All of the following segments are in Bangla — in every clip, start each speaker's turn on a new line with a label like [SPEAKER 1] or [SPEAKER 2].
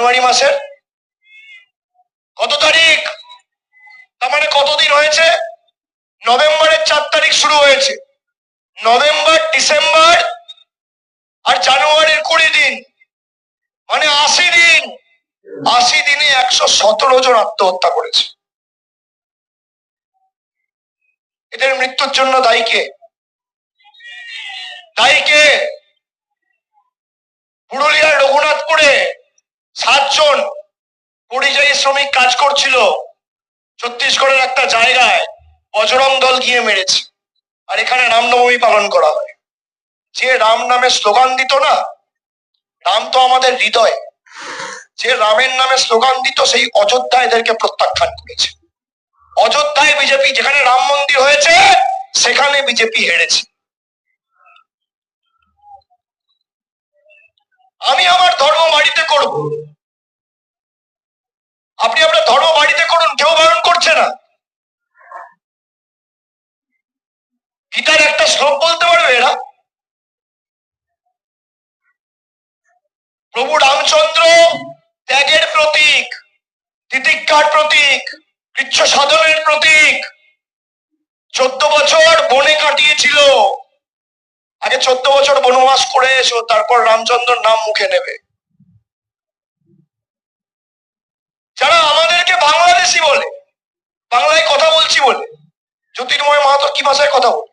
[SPEAKER 1] জানুয়ারি মাসের কত তারিখ? তার মানে কতদিন হয়েছে? নভেম্বরের 4 তারিখ শুরু হয়েছে। নভেম্বর, ডিসেম্বর আর জানুয়ারির 20 দিন, মানে 80 দিন। 80 দিনে 117 জন আত্মহত্যা করেছে। এদের মৃত্যুর জন্য দায়ী কে? দায়ী কে? পুরুলিয়ার রঘুনাথপুরে 7 জন পরিযায়ী শ্রমিক কাজ করছিল, ছত্তিশগড়ের একটা জায়গায় বজরং দল গিয়ে মেরেছে। আর এখানে রামনবমী পালন করা হয়। যে রাম নামে স্লোগান দিত না, রাম তো আমাদের হৃদয়, যে রামের নামে স্লোগান দিত সেই অযোধ্যা এদেরকে প্রত্যাখ্যান করেছে। অযোধ্যায় বিজেপি, যেখানে রাম মন্দির হয়েছে সেখানে বিজেপি হেরেছে। আমি আমার ধর্ম বাড়িতে করব, আপনি আপনার ধর্ম বাড়িতে করুন, কেউ বারণ করছে না। গীতার একটা শ্লোক বলতে পারবে এরা? প্রভু রামচন্দ্র ত্যাগের প্রতীক, তিতিক্ষার প্রতীক, কৃচ্ছ সাধনের প্রতীক। 14 বছর বনে কাটিয়েছিল। আগে 14 বছর বনবাস করে এসো, তারপর রামচন্দ্রর নাম মুখে নেবে। যারা আমাদেরকে বাংলাদেশি বলে, বাংলায় কথা বলছি বলে, জ্যোতির্ময় মাহাতো কি ভাষায় কথা বলে?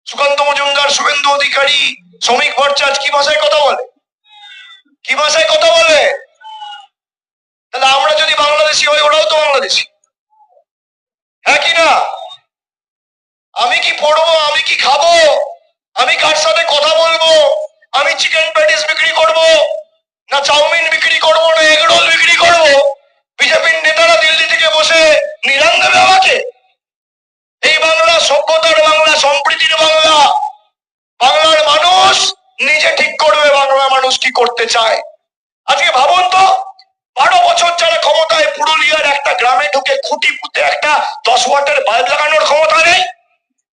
[SPEAKER 1] সুকান্ত মজুমদার, শুভেন্দু অধিকারী, শ্রমিক ভট্টাচার্য কি ভাষায় কথা বলে? কি ভাষায় কথা বলে? তাহলে আমরা যদি বাংলাদেশি হই, ওরাও তো বাংলাদেশি, হ্যাঁ কি না? আমি কি পড়বো, আমি কি খাবো, আমি কার সাথে কথা বলবো, আমি চিকেন প্যাটিস বিক্রি করব না চাউমিন বিক্রি করব না এগ রোল বিক্রি করব, বিজেপির নেতারা দিল্লি থেকে বসে নিলাম দেবে আমাকে? এই বাংলা সভ্যতার বাংলা, সম্প্রীতির বাংলা। বাংলার মানুষ নিজে ঠিক করবে বাংলা মানুষ কি করতে চায়। আজকে ভাবুন তো, 12 বছর যারা ক্ষমতায়, পুরুলিয়ার একটা গ্রামে ঢুকে খুঁটি পুঁতে একটা 10 ওয়াটের বাল্ব লাগানোর ক্ষমতা নেই,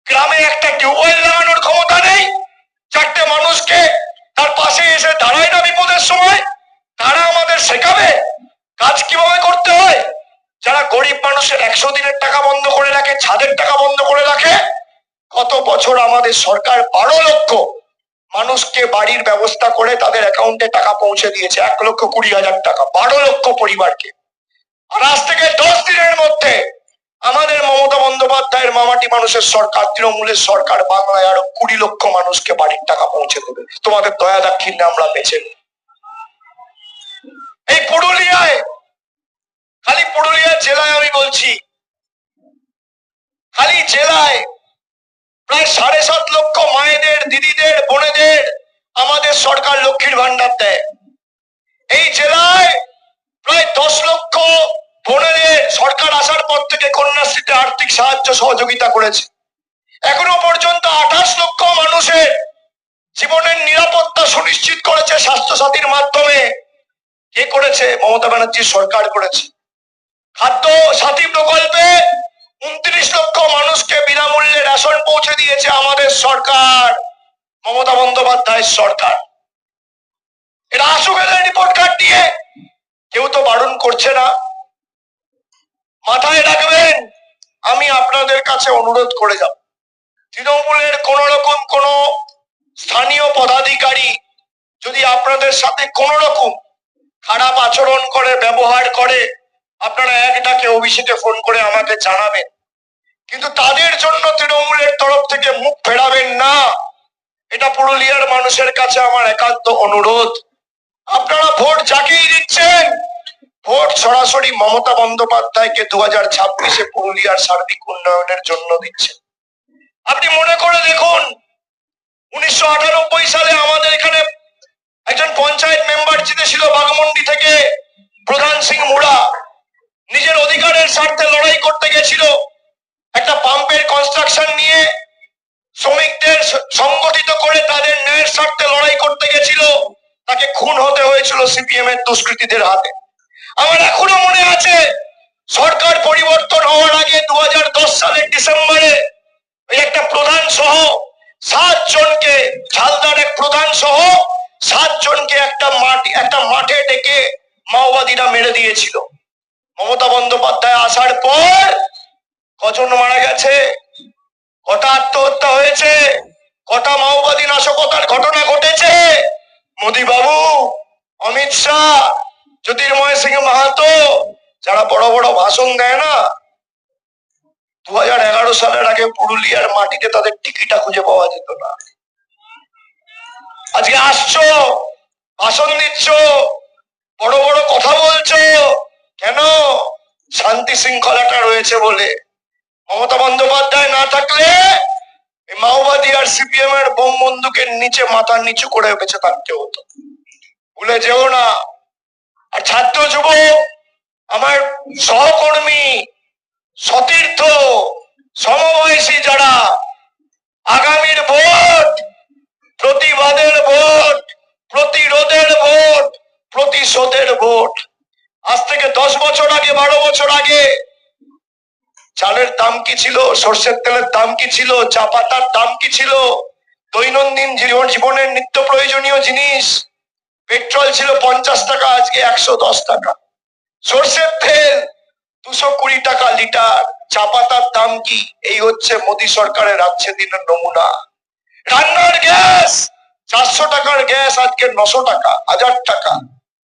[SPEAKER 1] গ্রামে একটা টিউবওয়েল লাগানোর ক্ষমতা নেই, 4টে মানুষকে তার পাশে এসে দাঁড়ায় না বিপদের সময়। তারা আমাদের শেখাবে কাজ কিভাবে করতে হয়? যারা গরিব মানুষের 100 দিনের টাকা বন্ধ করে রাখে, ছাদের টাকা বন্ধ করে রাখে। কত বছর আমাদের সরকার 12 লক্ষ মানুষকে বাড়ির ব্যবস্থা করে তাদের অ্যাকাউন্টে টাকা পৌঁছে দিয়েছে, 1,20,000 টাকা 12 লক্ষ পরিবারকে। আর আজ থেকে 10 দিনের মধ্যে আমাদের মমতা বন্দ্যোপাধ্যায়ের মামাটি মানুষের সরকার, তৃণমূলের সরকার, বাংলায় আরো 20 লক্ষ মানুষকে বাড়ির টাকা পৌঁছে দেবে। তোমাদের দয়া দাক্ষিণ্যে আমরা বেঁচে নেই। এই পুরুলিয়ায়, খালি পুরুলিয়া জেলায় আমি বলছি, খালি জেলায় প্রায় 7.5 লক্ষ মায়েদের, দিদিদের, বোনেদের আমাদের সরকার লক্ষ্মীর ভান্ডার দেয়। এই জেলায় প্রায় 10 লক্ষ বোনেদের সরকার আসার পর থেকে কন্যাশ্রীতে আর্থিক সাহায্য সহযোগিতা করেছে। এখনো পর্যন্ত 28 লক্ষ মানুষের জীবনের নিরাপত্তা সুনিশ্চিত করেছে স্বাস্থ্যসাথীর মাধ্যমে। কে করেছে? মমতা ব্যানার্জির সরকার করেছে। খাদ্য সাথী প্রকল্পে 29 লক্ষ মানুষকে বিনামূল্যে রেশন পৌঁছে দিয়েছে আমাদের সরকার, মমতা বন্দ্যোপাধ্যায়ের সরকার। এরা আসুক এদের রিপোর্ট কার্ড নিয়ে, কেউ তো বারণ করছে না। মাথায় রাখবেন, আমি আপনাদের কাছে অনুরোধ করে যাব, তৃণমূলের কোন রকম কোন স্থানীয় পদাধিকারী যদি আপনাদের সাথে কোন রকম খারাপ আচরণ করে, ব্যবহার করে, আপনারা এক ডাকে অভিষেকে ফোন করে আমাকে জানাবেন। কিন্তু তাদের জন্য তৃণমূলের তরফ থেকে মুখ ফেরাবেন না, এটা পুরুলিয়ার মানুষের কাছে আমার একান্ত অনুরোধ। আপনারা ভোট যাকেই দিচ্ছেন, ভোট সরাসরি মমতা বন্দ্যোপাধ্যায়কে 2026-এ পুরুলিয়ার সার্বিক উন্নয়নের জন্য দিচ্ছেন। আপনি মনে করে দেখুন, 1998 সালে আমাদের এখানে একজন পঞ্চায়েত মেম্বার জিতেছিল বাগমুন্ডি থেকে, প্রধান সিং মুড়া। নিজের অধিকারের স্বার্থে লড়াই করতে গেছিল, একটা পাম্পের কনস্ট্রাকশন নিয়ে শ্রমিকদের সংগঠিত করে তাদের ন্যায়ের স্বার্থে লড়াই করতে গেছিল, তাকে খুন হতে হয়েছিল সিপিএম এর দুষ্কৃতীদের হাতে। আমার এখনো মনে আছে, সরকার পরিবর্তন হওয়ার আগে 2010 সালের ডিসেম্বরে একটা প্রধান সহ 7 জনকে, ঝালদার এক প্রধান সহ 7 জনকে একটা মাঠে একে মাওবাদীরা মেরে দিয়েছিল। মমতা বন্দ্যোপাধ্যায় আসার পর কজন মারা গেছে, কটা আত্মহত্যা হয়েছে, কটা মাওবাদী নাশকতার ঘটনা ঘটেছে। মোদী বাবু, অমিত শাহ, জ্যোতির্ময় সিং মাহাতো যারা বড় বড় ভাষণ দেয় না, 2011 সালের আগে পুরুলিয়ার মাটিতে তাদের টিকিটা খুঁজে পাওয়া যেত না। আজকে আসছো, ভাষণ দিচ্ছ, বড় বড় কথা বলছো, কেন? শান্তি শৃঙ্খলাটা রয়েছে বলে। মমতা বন্দ্যোপাধ্যায় না থাকলে মাওবাদী আর সিপিএম এর বোম বন্দুকের নিচে মাথা নিচু করে বেঁচে থাকতে হতো, ভুলে যেও না। আর ছাত্র যুব, আমার সহকর্মী, সতীর্থ, সমবয়সী যারা, আগামীর ভোট প্রতিবাদের ভোট, প্রতিরোধের ভোট, প্রতিশোধের ভোট। আজ থেকে 10 বছর আগে, 12 বছর আগে চালের দাম কি ছিল, সর্ষের তেলের দাম কি ছিল, চা পাতার দাম কি ছিল, দৈনন্দিন জীবনের নিত্য প্রয়োজনীয় জিনিস পেট্রোল ছিল 50 টাকা, আজকে 110 টাকা। সর্ষের তেল 220 টাকা লিটার। চা পাতার দাম কি? এই হচ্ছে মোদী সরকারের রাজ্যে দিনের নমুনা। রান্নার গ্যাস 400 টাকার গ্যাস আজকে 900 টাকা, 1000 টাকা।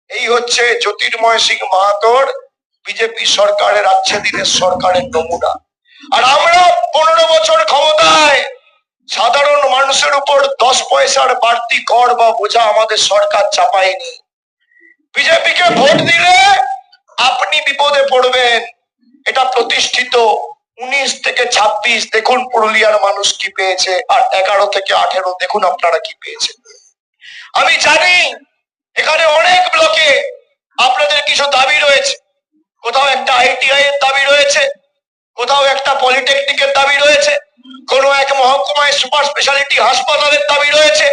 [SPEAKER 1] এই হচ্ছে জ্যোতির্ময় সিং মাহাতোর বিজেপি সরকারের রাজ্যে দিনের সরকারের নমুনা। আর আমরা 15 বছর ক্ষমতায়, সাধারণ মানুষের উপর 10 পয়সার বাড়তি কর বা বোঝা আমাদের সরকার চাপায়নি। বিজেপিকে ভোট দিলে আপনি বিপদে পড়বেন, এটা প্রতিষ্ঠিত। 19 থেকে 26 দেখুন পুরুলিয়ার মানুষ কি পেয়েছে, আর 11 থেকে 18 দেখুন আপনারা কি পেয়েছেন। আমি জানি এখানে অনেক ব্লকে আপনাদের কিছু দাবি রয়েছে, কোথাও একটা আইটিআই এর দাবি রয়েছে, কোথাও একটা পলিটেকনিকের দাবি রয়েছে, কোনো এক মহকুমায় সুপার স্পেশালিটি হাসপাতালের দাবি রয়েছে,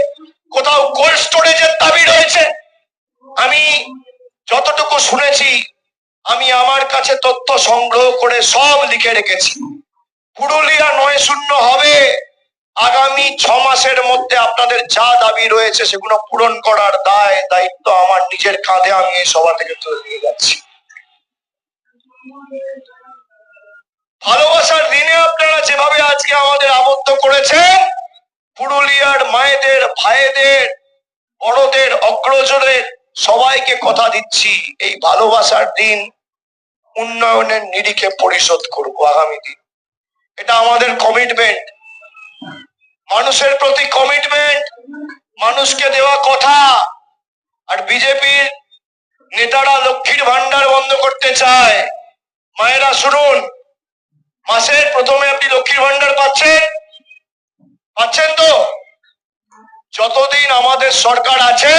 [SPEAKER 1] কোথাও কোল্ড স্টোরেজের দাবি রয়েছে। আমি যতটুকু শুনেছি, আমি আমার কাছে তথ্য সংগ্রহ করে সব লিখে রেখেছি। পুরুলিয়া 9-0 হবে। আগামী 6 মাসের মধ্যে আপনাদের যা দাবি রয়েছে সেগুলো পূরণ করার দায়িত্ব আমার নিজের কাঁধে আমি এই সভা থেকে তুলে নিয়ে যাচ্ছি। ভালোবাসার দিনে আপনারা যেভাবে আজকে আমাদের আবদ্ধ করেছেন, পুরুলিয়ার মায়েদের, ভাইদের, বড়দের, অগ্রজদের সবাইকে কথা দিচ্ছি, এই ভালোবাসার দিন উন্নয়নের নিরিখে পরিশোধ করব আগামী দিন। এটা আমাদের কমিটমেন্ট, মানুষের প্রতি কমিটমেন্ট, মানুষকে দেওয়া কথা। আর বিজেপির নেতারা লক্ষ্মীর ভান্ডার বন্ধ করতে চায়। মায়েরা শুনুন, মাসের প্রথমে আপনি লক্ষ্মীর ভান্ডার পাচ্ছেন তো? যতদিন আমাদের সরকার আছে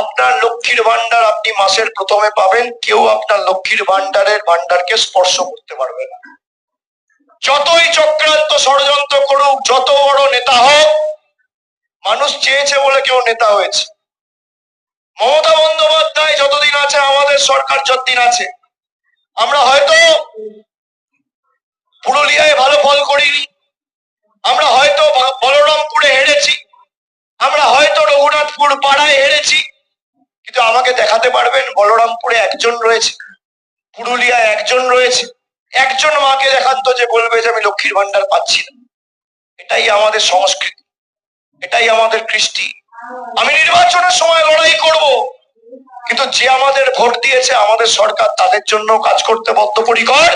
[SPEAKER 1] আপনার লক্ষ্মীর ভান্ডার আপনি মাসের প্রথমে পাবেন। কেউ আপনার লক্ষ্মীর ভান্ডারকে স্পর্শ করতে পারবে না। যতই চক্রান্ত ষড়যন্ত্র করুক, যত বড় নেতা হোক, মানুষ চেয়েছে বলে কেউ নেতা হয়েছে। মমতা বন্দ্যোপাধ্যায় যতদিন আছে, আমাদের সরকার যতদিন আছে, আমরা হয়তো পুরুলিয়ায় ভালো ফল করিনি, আমরা হয়তো বলরামপুরে হেরেছি, আমরা হয়তো রঘুনাথপুর পাড়ায় হেরেছি, কিন্তু আমাকে দেখাতে পারবেন বলরামপুরে একজন রয়েছে, পুরুলিয়ায় একজন রয়েছে, একজন মাকে দেখান তো যে বলবে যে আমি লক্ষ্মীর ভান্ডার পাচ্ছি না। এটাই আমাদের সংস্কৃতি, এটাই আমাদের কৃষ্টি। আমি নির্বাচনের সময় লড়াই করব, কিন্তু যে আমাদের ভোট দিয়েছে, আমাদের সরকার, তাদের জন্য কাজ করতে বদ্ধপরিকর।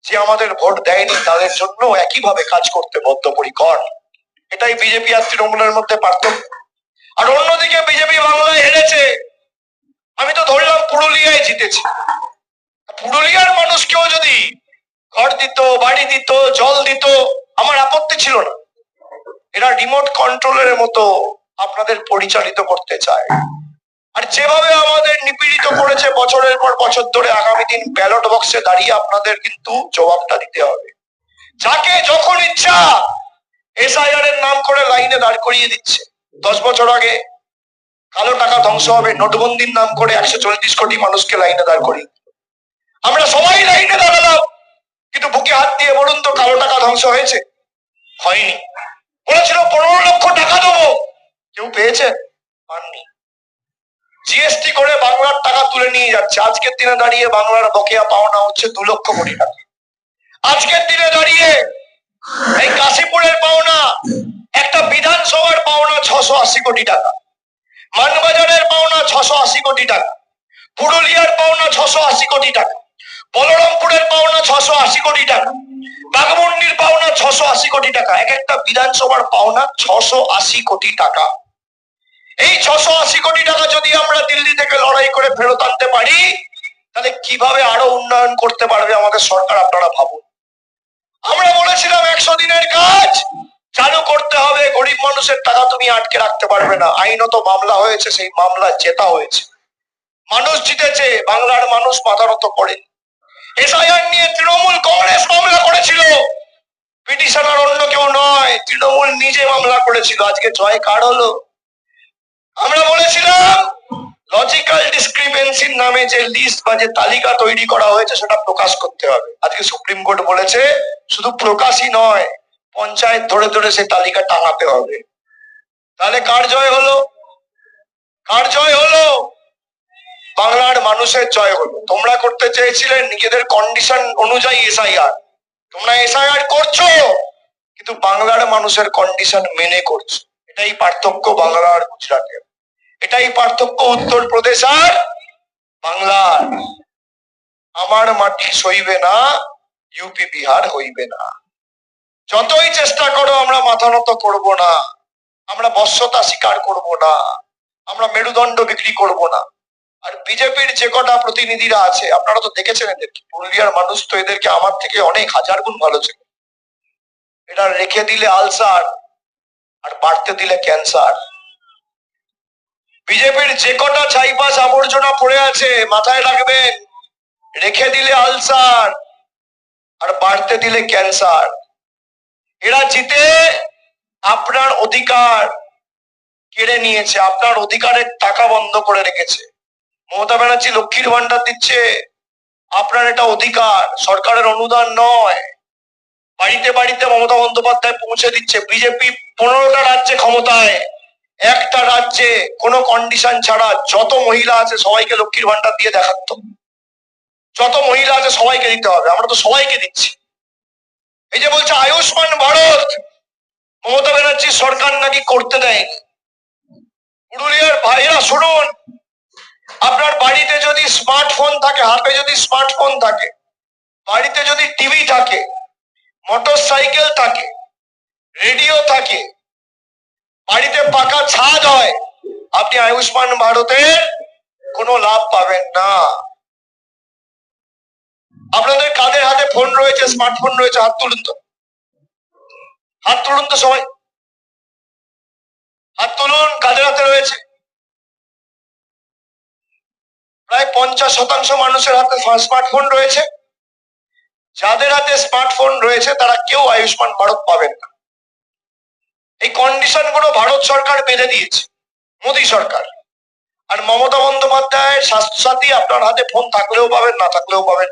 [SPEAKER 1] যে আমাদের ভোট দেয়নি তাদের জন্য একইভাবে কাজ করতে বদ্ধপরিকর। এটাই বিজেপি আর তৃণমূলের মধ্যে পার্থক্য। আর অন্যদিকে বিজেপি বাংলায় হেরেছে, আমি তো ধরলাম পুরুলিয়ায় জিতেছে। পুরুলিয়ার মানুষকেও যদি ঘর দিত, বাড়ি দিত, জল দিত, আমার আপত্তি ছিল না। এরা রিমোট কন্ট্রোলের মতো আপনাদের পরিচালিত করতে চায়। আর যেভাবে আমাদের নিপীড়িত করেছে বছরের পর বছর ধরে, আগামী দিন ব্যালট বক্সে দাঁড়িয়ে আপনাদের কিন্তু জবাবটা দিতে হবে। যাকে যখন ইচ্ছা এসআইআর এর নাম করে লাইনে দাঁড় করিয়ে দিচ্ছে। 10 বছর আগে কালো টাকা ধ্বংস হবে, নোটবন্দির নাম করে 140 কোটি মানুষকে লাইনে দাঁড় করিয়ে। আমরা সবাই লাইনে দাঁড়ালাম, কিন্তু বুকে হাত দিয়ে বলুন তো কালো টাকা ধ্বংস হয়েছে? হয়নি। বলেছিল 15 লক্ষ টাকা দেবো, কেউ পেয়েছে? পাননি। জিএসটি করে বাংলার টাকা তুলে নিয়ে যাচ্ছে। আজকের দিনে দাঁড়িয়ে বাংলার বকেয়া পাওনা হচ্ছে 2 লক্ষ কোটি টাকা। আজকের দিনে দাঁড়িয়ে এই কাশীপুরের পাওনা, একটা বিধানসভার পাওনা 680 কোটি টাকা, মানবাজারের পাওনা 680 কোটি টাকা, পুরুলিয়ার পাওনা 680 কোটি টাকা, বলরামপুরের পাওনা 680 কোটি টাকা, বাঘমুন্ডির পাওনা 680 কোটি টাকা। এক একটা বিধানসভার পাওনা 680 কোটি টাকা। এই 680 কোটি টাকা যদি আমরা দিল্লি থেকে লড়াই করে ফেরত আনতে পারি, তাহলে কিভাবে আরো উন্নয়ন করতে পারবে আমাদের সরকার, আপনারা ভাবুন। আমরা বলেছিলাম 100 দিনের কাজ চালু করতে হবে, গরিব মানুষের টাকা তুমি আটকে রাখতে পারবে না। আইনত মামলা হয়েছে, সেই মামলা জেতা হয়েছে, মানুষ জিতেছে, বাংলার মানুষ মাথা নত করে। এসআইআর নিয়ে তৃণমূল কংগ্রেস মামলা করেছিল, পিটিশনার অন্য কেউ নয়, তৃণমূল নিজে মামলা করেছিল। আজকে জয় কার হলো? আমরা বলেছিলাম লজিক্যাল ডিসক্রিপেন্সির নামে যে লিস্ট বা যে তালিকা তৈরি করা হয়েছে সেটা প্রকাশ করতে হবে। আজকে সুপ্রিম কোর্ট বলেছে শুধু প্রকাশই নয়, পঞ্চায়েত ধরে ধরে সে তালিকা টাঙাতে হবে। তাহলে কার জয় হলো? কার জয় হলো? বাংলার মানুষের জয় হলো। তোমরা করতে চেয়েছিলেন নিজেদের কন্ডিশন অনুযায়ী এসআইআর, তোমরা এসআইআর করছো কিন্তু বাংলার মানুষের কন্ডিশন মেনে করছো। এটাই পার্থক্য বাংলা আর গুজরাটের, এটাই পার্থক্য উত্তরপ্রদেশ আর বাংলার। আমার মাটি সইবে না, ইউপি বিহার হইবে না। যতই চেষ্টা করো আমরা মাথা নত করব না, আমরা বশ্যতা স্বীকার করব না, আমরা মেরুদণ্ড বিক্রি করব না। আর বিজেপির যে কটা প্রতিনিধিরা আছে আপনারা তো দেখেছেন এদেরকে, পুরুলিয়ার মানুষ তো এদেরকে আমার থেকে অনেক হাজার গুণ ভালো ছিল। এটা রেখে দিলে আলসার আর বাড়তে দিলে ক্যান্সার। বিজেপির যে কটা ছাইপাস আবর্জনা পড়ে আছে মাথায় রাখবেন, রেখে দিলে আলসার আর বাড়তে দিলে ক্যান্সার। এরা জিতে আপনার অধিকার কেড়ে নিয়েছে, আপনার অধিকারের টাকা বন্ধ করে রেখেছে। মমতা ব্যানার্জি লক্ষ্মীর ভান্ডার দিচ্ছে, আপনার এটা অধিকার, সরকারের অনুদান নয়। বাড়িতে বাড়িতে মমতা বন্দ্যোপাধ্যায় পৌঁছে দিচ্ছে। বিজেপি 15টা রাজ্যে ক্ষমতায়, একটা রাজ্যে কোনো কন্ডিশন ছাড়া যত মহিলা আছে সবাইকে লক্ষ্মীর ভান্ডার দিয়ে দেখাতো। যত মহিলা আছে সবাইকে দিতে হবে, আমরা তো সবাইকে দিচ্ছি। এই যে বলছে আয়ুষ্মান ভারত, মমতা ব্যানার্জির সরকার নাকি করতে দেয়নি। পুরুলিয়ার ভাইরা শুনুন, আপনার বাড়িতে যদি স্মার্টফোন থাকে, হাতে যদি স্মার্টফোন থাকে, বাড়িতে যদি টিভি থাকে, মোটর সাইকেল থাকে, রেডিও থাকে, বাড়িতে পাকা ছাদ হয়, আপনি আয়ুষ্মান ভারতের কোনো লাভ পাবেন না। আপনাদের কাদের হাতে ফোন রয়েছে, স্মার্টফোন রয়েছে? হাত তুলুন তো, হাত তুলুন তো সবাই, হাত তুলুন। কাদের হাতে রয়েছে? প্রায় 50% মানুষের হাতে স্মার্টফোন রয়েছে। যাদের হাতে স্মার্টফোন রয়েছে তারা কেউ আয়ুষ্মান ভারত পাবেন না। এই কন্ডিশন গুলো ভারত সরকার বেঁধে দিয়েছে, মোদী সরকার। আর মমতা বন্দ্যোপাধ্যায়ের স্বাস্থ্যসাথী আপনার হাতে ফোন থাকলেও পাবেন, না থাকলেও পাবেন,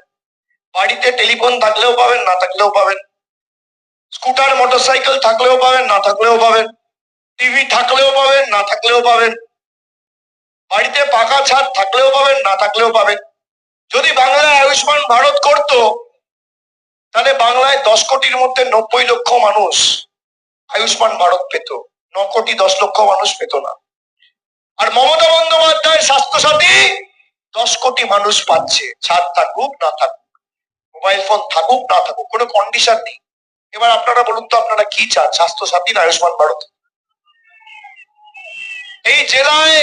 [SPEAKER 1] বাড়িতে টেলিফোন থাকলেও পাবেন, না থাকলেও পাবেন, স্কুটার মোটরসাইকেল থাকলেও পাবেন, না থাকলেও পাবেন, টিভি থাকলেও পাবেন, না থাকলেও পাবেন, বাড়িতে পাকা ছাদ থাকলেও পাবেন, না থাকলেও পাবেন। যদি বাংলায় আয়ুষ্মান ভারত করতো তাহলে বাংলায় 10 কোটির মধ্যে 90 লক্ষ মানুষ আয়ুষ্মান ভারত পেত, 9 কোটি 10 লক্ষ মানুষ পেত না। আর মমতা বন্দ্যোপাধ্যায় স্বাস্থ্যসাথী 10 কোটি মানুষ পাচ্ছে, ছাদ থাকুক না থাকুক, মোবাইল ফোন থাকুক না থাকুক, কোনো কন্ডিশন নেই। এবার আপনারা বলুন তো আপনারা কি চান, স্বাস্থ্যসাথী না আয়ুষ্মান ভারত? এই জেলায়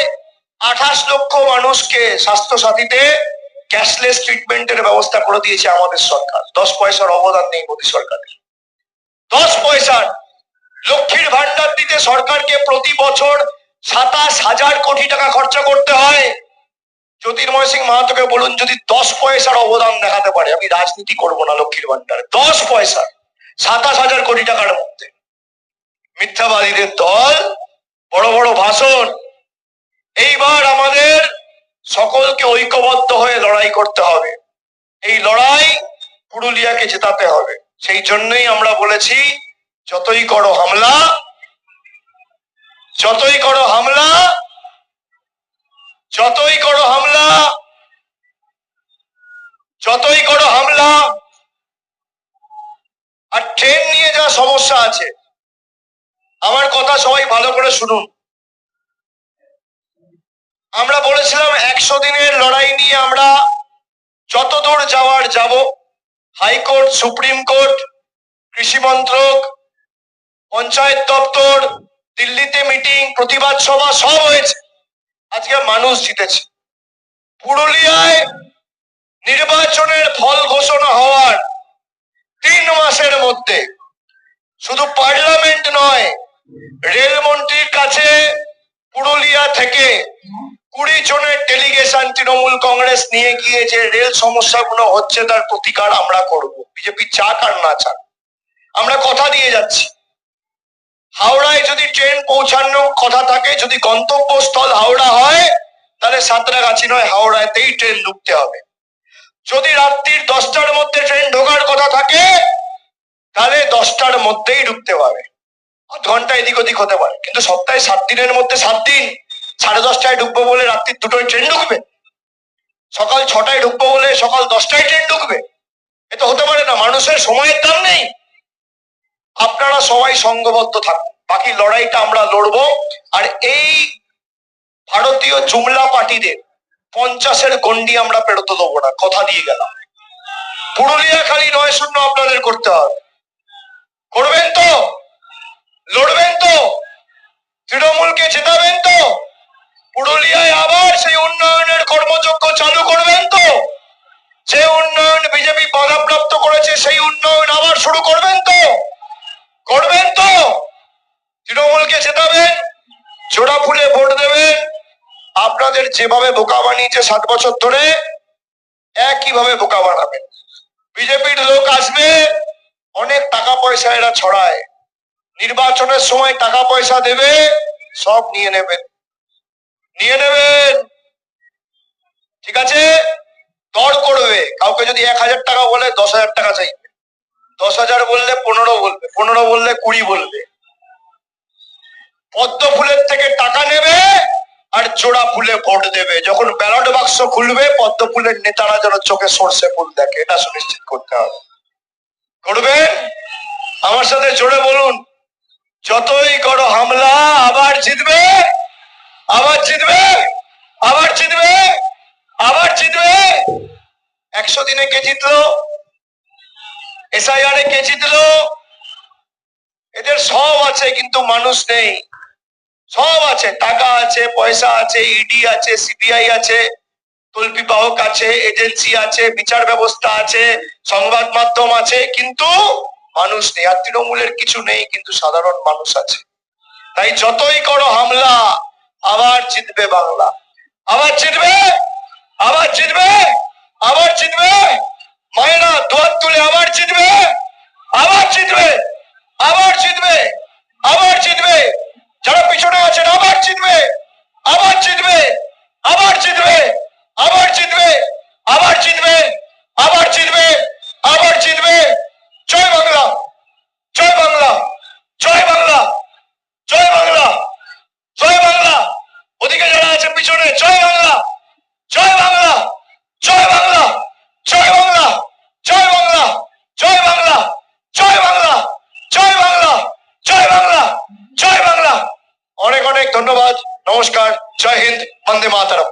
[SPEAKER 1] 28 লক্ষ মানুষকে স্বাস্থ্যসাথীতে ক্যাশলেস ট্রিটমেন্টের ব্যবস্থা করে দিয়েছে আমাদের সরকার। 10 পয়সার অবদান নেই মোদী সরকারের, 10 পয়সার। লক্ষ্মীর ভান্ডার দিতে সরকারকে প্রতি বছর 27,000 কোটি টাকা খরচা করতে হয়। জ্যোতির্ময় সিং মাহাতোকে বলুন যদি 10 পয়সার অবদান দেখাতে পারে, আমি রাজনীতি করব না লক্ষ্মীর ভান্ডারে। 10 পয়সা 27,000 কোটি টাকার মধ্যে। মিথ্যাবাদীদের দল, বড় বড় ভাষণ। এইবার আমাদের সকলকে ঐক্যবদ্ধ হয়ে লড়াই করতে হবে। এই লড়াই পুরুলিয়াকে জেতাতে হবে। সেই জন্যই আমরা বলেছি যতই করো হামলা, যতই করো হামলা, যতই করো হামলা, যতই করো হামলা, আর ট্রেন নিয়ে যা সমস্যা আছে, আমার কথা সবাই ভালো করে শুনুন। আমরা বলেছিলাম 100 দিনের লড়াই নিয়ে আমরা যতদূর যাওয়ার যাব। হাইকোর্ট, সুপ্রিম কোর্ট, কৃষি মন্ত্রক, পঞ্চায়েত দপ্তর, দিল্লিতে মিটিং, প্রতিবাদ সভা সব হয়েছে। আজকে মানুষ জিতেছে। পুরুলিয়ায় নির্বাচনের ফল ঘোষণা হওয়ার 3 মাসের মধ্যে শুধু পার্লামেন্ট নয়, রেলমন্ত্রীর কাছে পুরুলিয়া থেকে 20 জনের ডেলিগেশন তৃণমূল কংগ্রেস নিয়ে গিয়ে যে রেল সমস্যাগুলো হচ্ছে তার প্রতিকার আমরা করব। বিজেপি চাক আর না চাক, আমরা কথা দিয়ে যাচ্ছি। হাওড়ায় যদি ট্রেন পৌঁছানোর কথা থাকে, যদি গন্তব্যস্থল হাওড়া হয়, তাহলে সাঁতরাগাছি নয়, হাওড়াতেই ট্রেন ঢুকতে হবে। যদি রাত্রির 10টার মধ্যে ট্রেন ঢোকার কথা থাকে, তাহলে 10টার মধ্যেই ঢুকতে পারে। 8 ঘন্টা এদিক ওদিক হতে পারে, কিন্তু সপ্তাহে 7 দিনের মধ্যে 7 দিন 10:30টায় ঢুকবো বলে রাত্রির 2টোয় ট্রেন ঢুকবে, সকাল 6টায় ঢুকবো বলে সকাল 10টায় ট্রেন ঢুকবে? এ তো হতে পারে না। মানুষের সময়ের দাম নেই। আপনারা সবাই সংঘবদ্ধ থাকুন, বাকি লড়াইটা আমরা লড়বো। আর এই ভারতীয় জুমলা পার্টিদের 50-এর গন্ডি আমরা পেরোতে দেবো না, কথা দিয়ে গেলাম। পুরুলিয়া খালি 9-0 আপনাদের করতে হবে। করবেন তো? লড়বেন তো? তৃণমূলকে জেতাবেন তো? পুরুলিয়ায় আবার সেই উন্নয়নের কর্মযজ্ঞ চালু করবেন তো? যে উন্নয়ন বিজেপি বাধাপ্রাপ্ত করেছে সেই উন্নয়ন আবার শুরু করবেন তো? করবেন তো? তৃণমূলকে জেতাবেন, জোড়া ফুলে ভোট দেবেন। আপনাদের যেভাবে বোকা বানিয়েছে 7 বছর ধরে, একইভাবে বোকা বানাবেন। বিজেপির লোক আসবে, অনেক টাকা পয়সা এরা ছড়ায়, নির্বাচনের সময় টাকা পয়সা দেবে, সব নিয়ে নেবেন, নিয়ে নেবেন। ঠিক আছে? দর করবে। কাউকে যদি 1000 টাকা বলে 10,000 টাকা চাইবে, 10,000 বললে 15 বলবে, 15 বললে 20 বলবে। পদ্ম ফুলের থেকে টাকা নেবে আর জোড়া ফুলে ভোট দেবে। যখন ব্যালট বাক্স খুলবে, পদ্ম ফুলের নেতারা যেন চোখে সর্ষে ফুল দেখে, এটা সুনিশ্চিত করতে হবে। করবেন? আমার সাথে জোরে বলুন, যতই করো হামলা, আবার জিতবে, আবার জিতবে, আবার জিতবে, আবার জিতবে। 100 দিনে কে জিতলো? SIR কে জিতলো? এদের সব আছে, কিন্তু মানুষ নেই। সব আছে, টাকা আছে, পয়সা আছে, ইডি আছে, সিবিআই আছে, তল্পিবাহক আছে, এজেন্সি আছে, বিচার ব্যবস্থা আছে, সংবাদ মাধ্যম আছে, কিন্তু মানুষ নেই। আর তৃণমূলের কিছু নেই, কিন্তু সাধারণ মানুষ আছে। তাই যতই করো হামলা, আবার জিতবে বাংলা, আবার জিতবে, আবার জিতবে, আবার জিতবে। মায়েরা দুয়ার তুলে আবার জিতবে, আবার জিতবে, আবার জিতবে, আবার জিতবে। যারা পিছনে আছেন আবার জিতবে, আবার জিতবে, আবার জিতবে, আবার জিতবে, আবার জিতবে, আবার জিতবে, আবার জিতবে। জয় বাংলা, জয় বাংলা, জয় বাংলা, জয় বাংলা, জয় বাংলা। ওদিকে যারা আছে পিছনে, জয় বাংলা, জয় বাংলা, জয় বাংলা, জয় বাংলা, জয় বাংলা, জয় বাংলা, জয় বাংলা, জয় বাংলা, জয় বাংলা, জয় বাংলা। অনেক অনেক ধন্যবাদ। নমস্কার। জয় হিন্দ। বন্দে মাতরম।